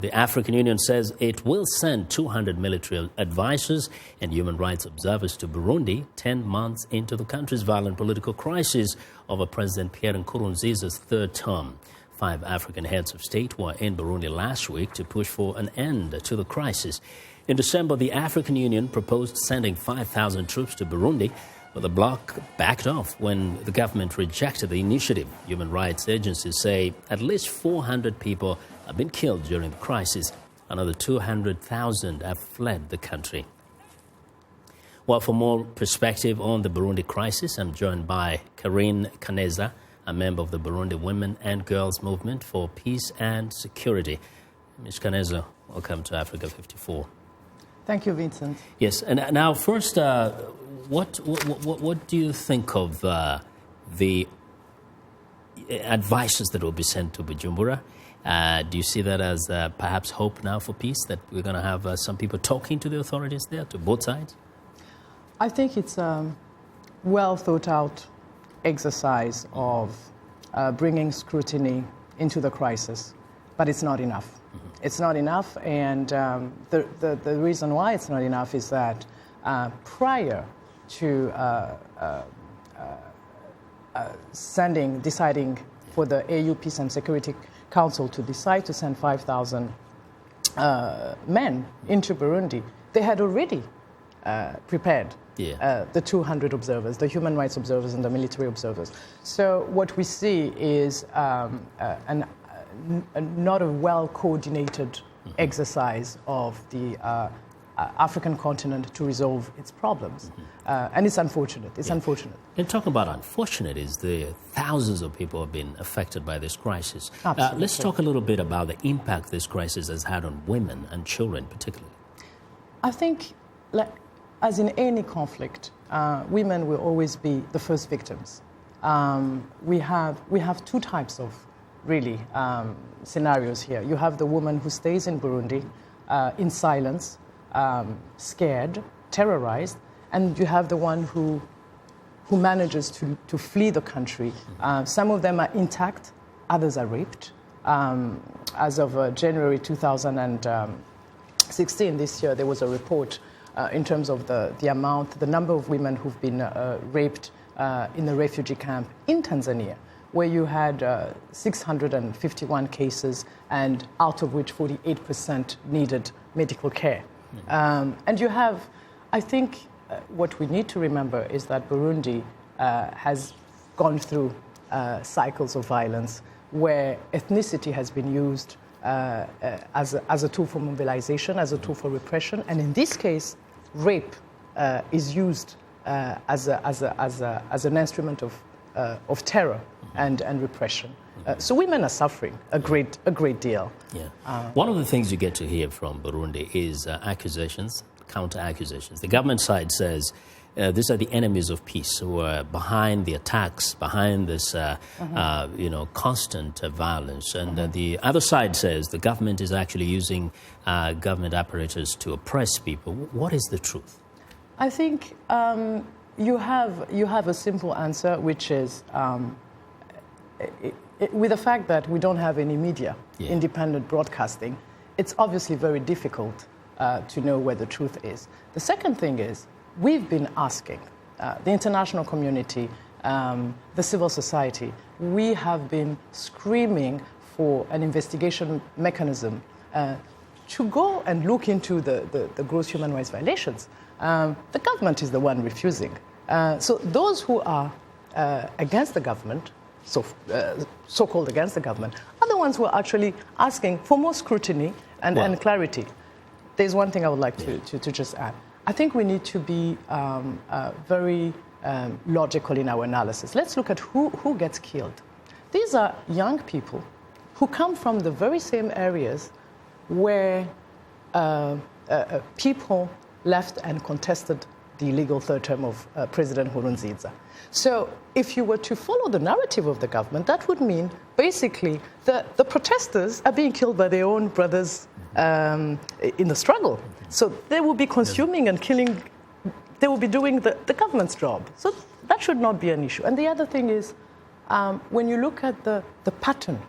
The African Union says it will send 200 military advisors and human rights observers to Burundi 10 months into the country's violent political crisis over President Pierre Nkurunziza's third term. 5 African heads of state were in Burundi last week to push for an end to the crisis. In December, the African Union proposed sending 5,000 troops to Burundi, but the bloc backed off when the government rejected the initiative. Human rights agencies say at least 400 people have been killed during the crisis. Another 200,000 have fled the country. Well, for more perspective on the Burundi crisis, I'm joined by Carine Kaneza, a member of the Burundi Women and Girls Movement for Peace and Security. Ms. Kaneza, welcome to Africa 54. Thank you, Vincent. Yes, and now first, what do you think of the advices that will be sent to Bujumbura? Do you see that as perhaps hope now for peace, that we're going to have some people talking to the authorities there, to both sides? I think it's a well thought out exercise of bringing scrutiny into the crisis, but it's not enough. It's not enough, and the reason why it's not enough is that prior to deciding for the AU Peace and Security Council to decide to send 5,000 men into Burundi, they had already prepared the 200 observers, the human rights observers and the military observers. So what we see is not a well-coordinated exercise of the African continent to resolve its problems. And it's unfortunate. It's unfortunate. And talking about unfortunate is the thousands of people have been affected by this crisis. Let's talk a little bit about the impact this crisis has had on women and children particularly. I think, as in any conflict, women will always be the first victims. We have 2 types of really scenarios here. You have the woman who stays in Burundi in silence, scared, terrorized, and you have the one who manages to flee the country. Some of them are intact, others are raped. As of January 2016, this year, there was a report in terms of the number of women who've been raped in the refugee camp in Tanzania, where you had 651 cases, and out of which 48% needed medical care. And you have, I think, what we need to remember is that Burundi has gone through cycles of violence where ethnicity has been used as a tool for mobilization, as a tool for repression, and in this case, rape is used as an instrument of terror and repression. So women are suffering a great deal. One of the things you get to hear from Burundi is accusations, counter-accusations. The government side says these are the enemies of peace who are behind the attacks, behind this constant violence. And the other side says the government is actually using government apparatus to oppress people. What is the truth? I think you have a simple answer, which is with the fact that we don't have any media, independent broadcasting, it's obviously very difficult to know where the truth is. The second thing is, we've been asking the international community, the civil society, we have been screaming for an investigation mechanism to go and look into the gross human rights violations. The government is the one refusing. So those who are against the government, so-called against the government, are the ones who are actually asking for more scrutiny and clarity. There's one thing I would like to just add. I think we need to be very logical in our analysis. Let's look at who gets killed. These are young people who come from the very same areas where people left and contested the illegal third term of President Nkurunziza. So if you were to follow the narrative of the government, that would mean basically the protesters are being killed by their own brothers in the struggle. So they will be consuming and killing, they will be doing the government's job. So that should not be an issue. And the other thing is, when you look at the pattern,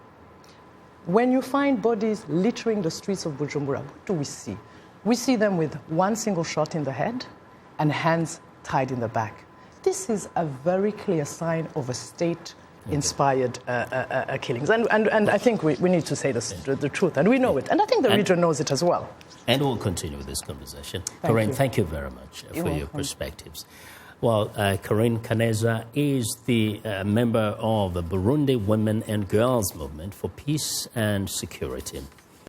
When you find bodies littering the streets of Bujumbura, what do we see? We see them with one single shot in the head and hands tied in the back. This is a very clear sign of a state-inspired killings. And I think we need to say the truth, and we know it. And I think the region knows it as well. And we'll continue this conversation. Carine, thank you very much for your perspectives. Well, Carine Kaneza is the member of the Burundi Women and Girls Movement for Peace and Security.